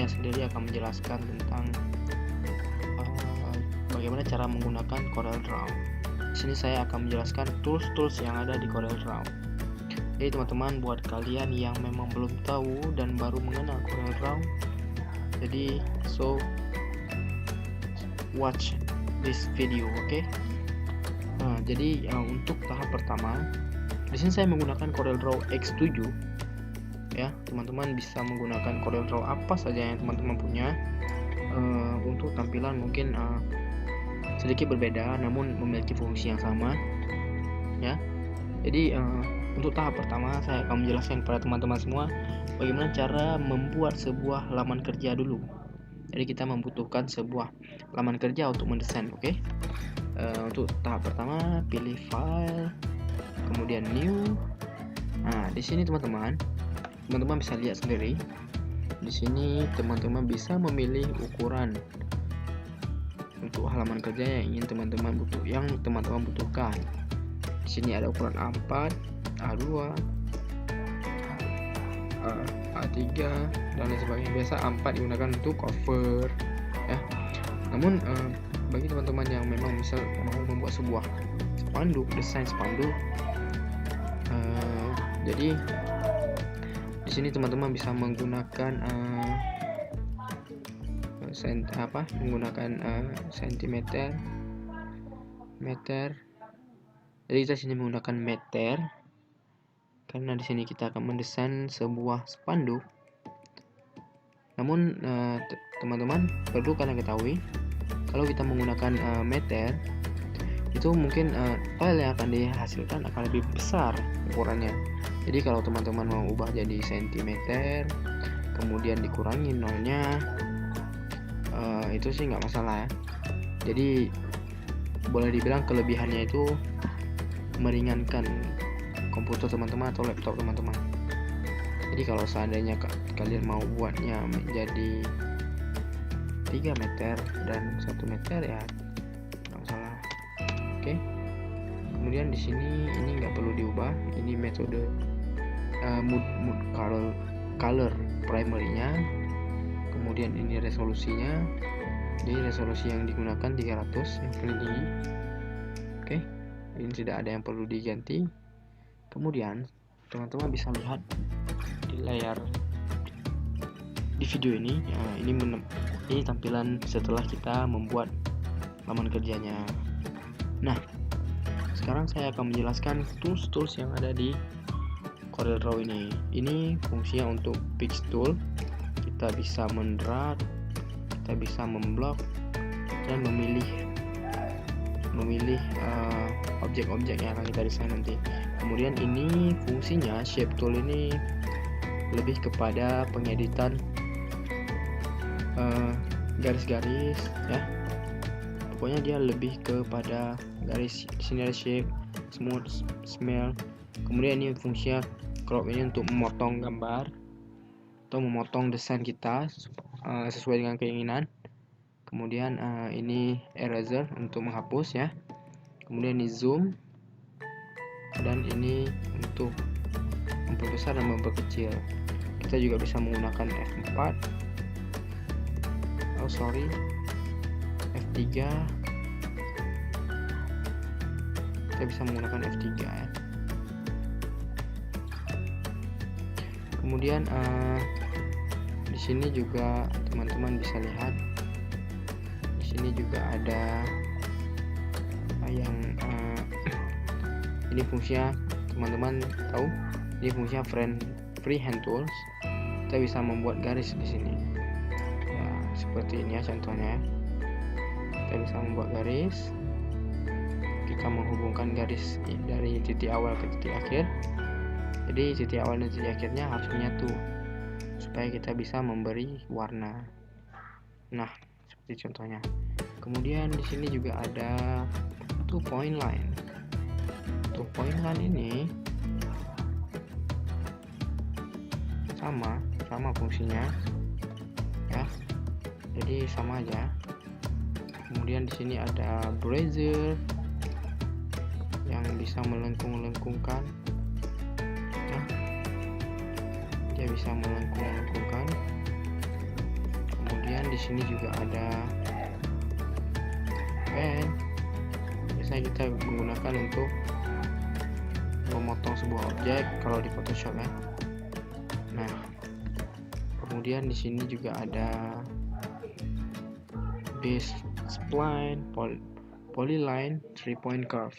saya sendiri akan menjelaskan tentang bagaimana cara menggunakan CorelDRAW. Di sini saya akan menjelaskan tools-tools yang ada di CorelDRAW. Jadi teman-teman, buat kalian yang memang belum tahu dan baru mengenal CorelDRAW, jadi watch this video, oke? Nah, jadi untuk tahap pertama, di sini saya menggunakan CorelDRAW X7. Ya, teman-teman bisa menggunakan CorelDRAW apa saja yang teman-teman punya. Untuk tampilan mungkin sedikit berbeda, namun memiliki fungsi yang sama. Ya, jadi untuk tahap pertama saya akan menjelaskan kepada teman-teman semua bagaimana cara membuat sebuah laman kerja dulu. Jadi kita membutuhkan sebuah laman kerja untuk mendesain, oke? Untuk tahap pertama, pilih file, kemudian new. Nah, di sini teman-teman bisa lihat sendiri. Di sini teman-teman bisa memilih ukuran untuk halaman kerja yang teman-teman butuhkan. Di sini ada ukuran A4, A2, A3 dan lain sebagainya. Biasa A4 digunakan untuk cover, ya. Namun bagi teman-teman yang memang misal mau membuat sebuah spanduk, desain spanduk, jadi di sini teman-teman bisa menggunakan sentimeter, meter. Jadi kita sini menggunakan meter karena di sini kita akan mendesain sebuah spanduk. Namun teman-teman perlu kalian ketahui, kalau kita menggunakan meter, itu mungkin file yang akan dihasilkan akan lebih besar ukurannya. Jadi kalau teman-teman mau ubah jadi sentimeter, kemudian dikurangi nolnya, itu sih nggak masalah ya. Jadi boleh dibilang kelebihannya itu meringankan komputer teman-teman atau laptop teman-teman. Jadi kalau seandainya kalian mau buatnya menjadi 3 meter dan 1 meter, ya nggak masalah. Oke. Kemudian di sini ini nggak perlu diubah. Ini metode mood color primary-nya. Kemudian ini resolusinya. Jadi resolusi yang digunakan 300 yang paling tinggi. Oke. Ini tidak ada yang perlu diganti. Kemudian teman-teman bisa lihat di layar di video ini, ini tampilan setelah kita membuat laman kerjanya. Nah, sekarang saya akan menjelaskan tools yang ada di CorelDRAW ini. Ini fungsinya untuk fix tool. Kita bisa mendrag, kita bisa memblok dan memilih objek-objek yang akan kita desain nanti. Kemudian ini fungsinya shape tool ini lebih kepada pengeditan garis-garis, ya. Pokoknya dia lebih kepada garis. Di sini ada shape, smooth, smell. Kemudian ini fungsinya crop, ini untuk memotong gambar atau memotong desain kita sesuai dengan keinginan. Kemudian ini eraser untuk menghapus, ya. Kemudian ini zoom, dan ini untuk memperbesar dan memperkecil. Kita juga bisa menggunakan F4, F3. Kita bisa menggunakan F3, ya. Kemudian di sini juga teman-teman bisa lihat, di sini juga ada yang ini fungsinya, teman-teman tahu, ini fungsinya freehand tools. Kita bisa membuat garis di sini, ya, seperti ini ya contohnya. Kita bisa membuat garis, kita menghubungkan garis dari titik awal ke titik akhir. Jadi titik awal dan titik akhirnya harus menyatu supaya kita bisa memberi warna. Nah, seperti contohnya. Kemudian di sini juga ada 2 point line. 2 point line ini sama fungsinya, ya. Jadi sama aja. Kemudian di sini ada brazier yang bisa melengkung-lengkungkan, ya. Dia bisa melengkung-lengkungkan. Kemudian di sini juga ada pen. Biasanya kita menggunakan untuk memotong sebuah objek kalau di Photoshop ya. Nah, kemudian di sini juga ada base spline, polyline, 3-point curve.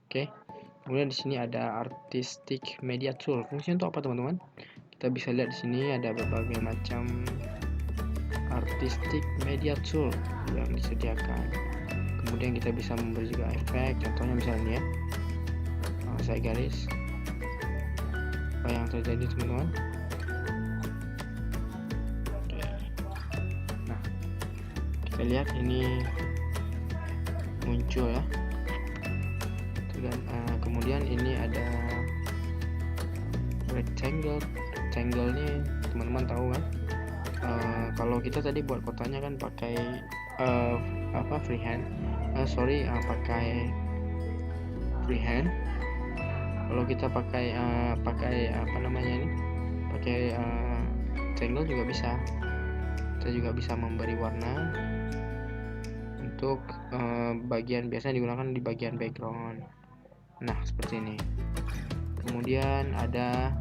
Oke. Kemudian di sini ada artistic media tool. Fungsinya untuk apa, teman-teman? Kita bisa lihat di sini ada berbagai macam artistic media tool yang disediakan. Kemudian kita bisa memberi juga efek. Contohnya misalnya ya, saya garis. Apa yang terjadi, teman-teman? Nah, kita lihat ini muncul ya. Dan kemudian ini ada rectangle ini teman-teman tahu kan, kalau kita tadi buat kotaknya kan pakai freehand. Kalau kita pakai rectangle juga bisa. Kita juga bisa memberi warna untuk bagian biasanya digunakan di bagian background. Nah, seperti ini. Kemudian ada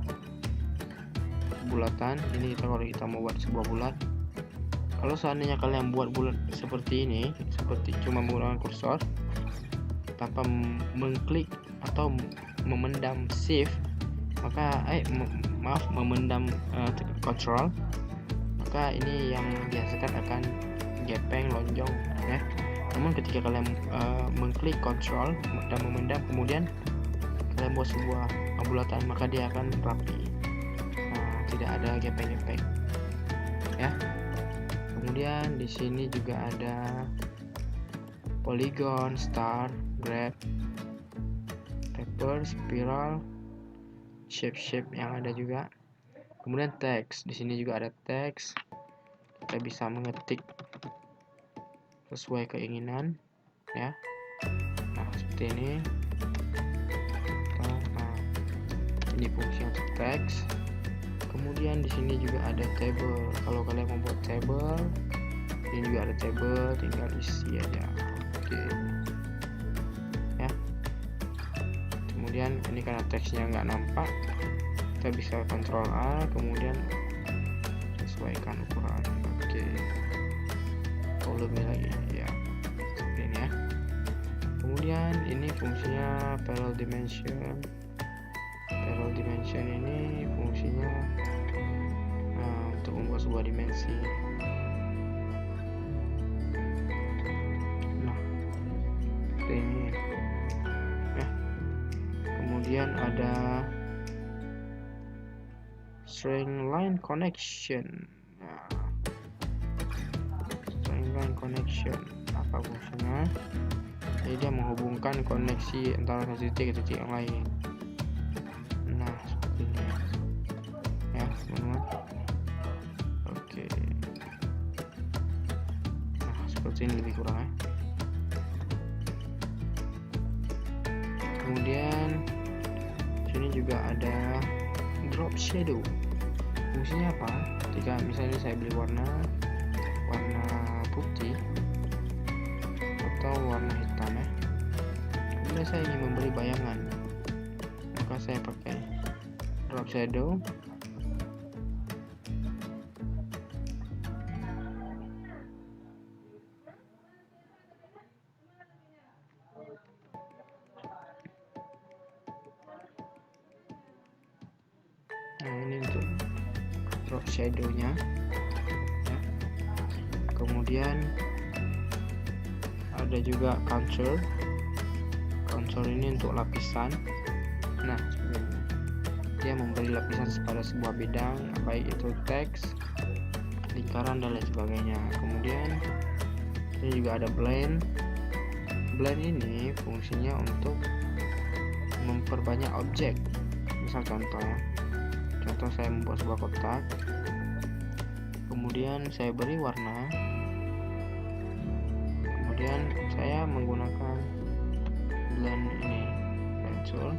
bulatan. Ini kalau kita mau buat sebuah bulat. Kalau seandainya kalian buat bulat seperti ini, seperti cuma menggunakan kursor tanpa mengklik atau memendam shift, maka memendam control, maka ini yang dihasilkan akan gepeng, lonjong ya. Namun ketika kalian mengklik control dan memendam, kemudian kalian buat sebuah bulatan, maka dia akan rapi, tidak ada gepeng-gepeng ya. Kemudian di sini juga ada polygon, star, graph, taper, spiral, shape yang ada juga. Kemudian teks, di sini juga ada teks. Kita bisa mengetik sesuai keinginan ya. Nah, seperti ini. Ini fungsi untuk teks. Kemudian di sini juga ada table. Kalau kalian mau buat table, ini juga ada table, tinggal isi aja. Oke. Ya. Kemudian ini karena teksnya nggak nampak, kita bisa Ctrl A, kemudian sesuaikan ukuran. Oke. Volume lagi ya. Seperti ini ya. Kemudian ini fungsinya parallel dimension. Parallel dimension ini fungsinya untuk membuat sebuah dimensi. Nah, seperti ini ya. Kemudian ada string line connection. Nah, string line connection apa fungsinya? Jadi dia menghubungkan koneksi antara satu titik ke titik yang lain. Nah, seperti ini ya, teman-teman. Oke. Nah, seperti ini lebih kurang ya. Kemudian sini juga ada drop shadow. Fungsinya apa? Ketika misalnya saya beli warna putih atau warna hitam ya, kemudian saya ingin memberi bayangan, maka saya pakai drop shadow. Nah, ini untuk drop shadownya ya. Kemudian ada juga contour ini untuk lapisan. Nah, seperti ini. Dia memberi lapisan pada sebuah bidang, baik itu teks, lingkaran dan lain sebagainya. Kemudian ini juga ada blend ini fungsinya untuk memperbanyak objek. Misal contoh saya membuat sebuah kotak, kemudian saya beri warna, kemudian saya menggunakan blend ini, pencil,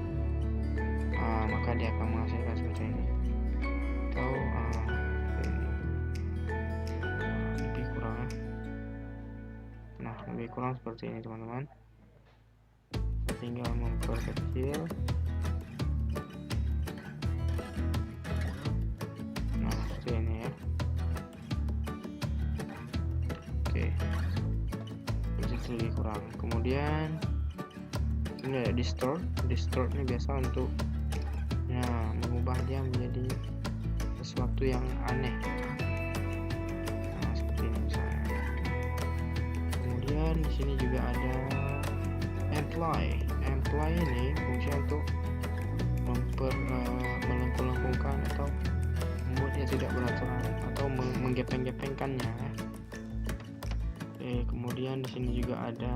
maka dia akan menghasilkan seperti ini. Atau lebih kurang seperti ini teman-teman. Tinggal memperkecil. Nah seperti ini ya. Oke, itu lebih kurang. Kemudian ini ada distort. Distort ini biasa untuk mengubah dia menjadi sesuatu yang aneh. Nah seperti ini misalnya. Kemudian di sini juga ada apply. Apply ini fungsi untuk melengkung-lengkungkan atau membuatnya tidak beraturan atau menggepeng-gepengkannya. Oke, kemudian di sini juga ada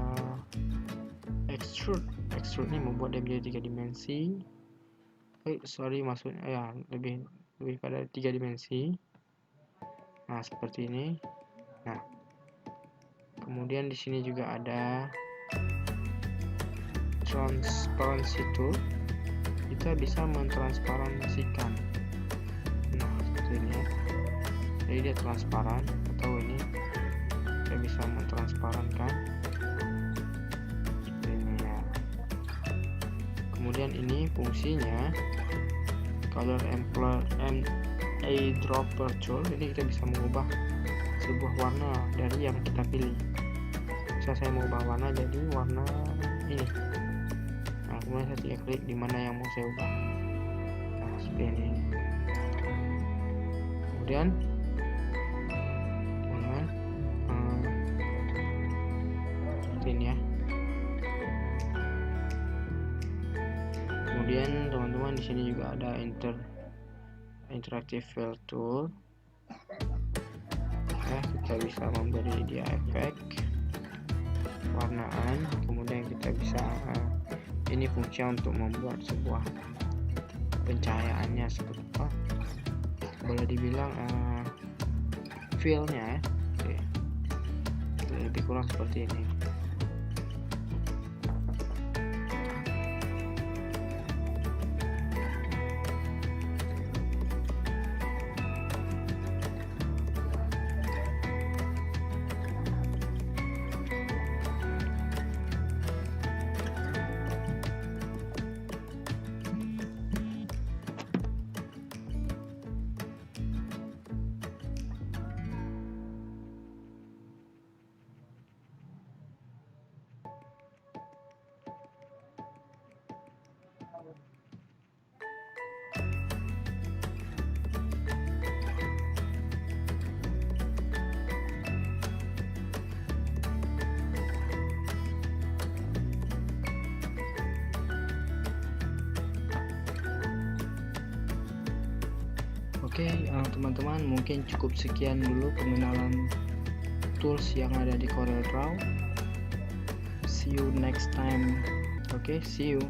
extrude. Extrude ini membuat dia menjadi 3 dimensi. Maksudnya ya lebih pada 3 dimensi. Nah seperti ini. Nah kemudian di sini juga ada transparency tool. Kita bisa mentransparansikan. Nah seperti ini ya. Jadi dia transparan, atau ini kita bisa mentransparankan seperti ini ya. Kemudian ini fungsinya color eyedropper tool. Ini kita bisa mengubah sebuah warna dari yang kita pilih. Bisa saya mengubah warna jadi warna ini. Nah kemudian saya tinggal klik di mana yang mau saya ubah. Nah seperti ini. Kemudian teman-teman seperti ini ya. Kemudian teman-teman di sini juga ada interactive fill tool. Ya, kita bisa memberi dia efek warnaan. Kemudian kita bisa ini fungsi untuk membuat sebuah pencahayaannya seperti apa, boleh dibilang feel-nya ya. Oke. Lebih kurang seperti ini. Oke, teman-teman, mungkin cukup sekian dulu pengenalan tools yang ada di CorelDRAW. See you next time. Oke, see you.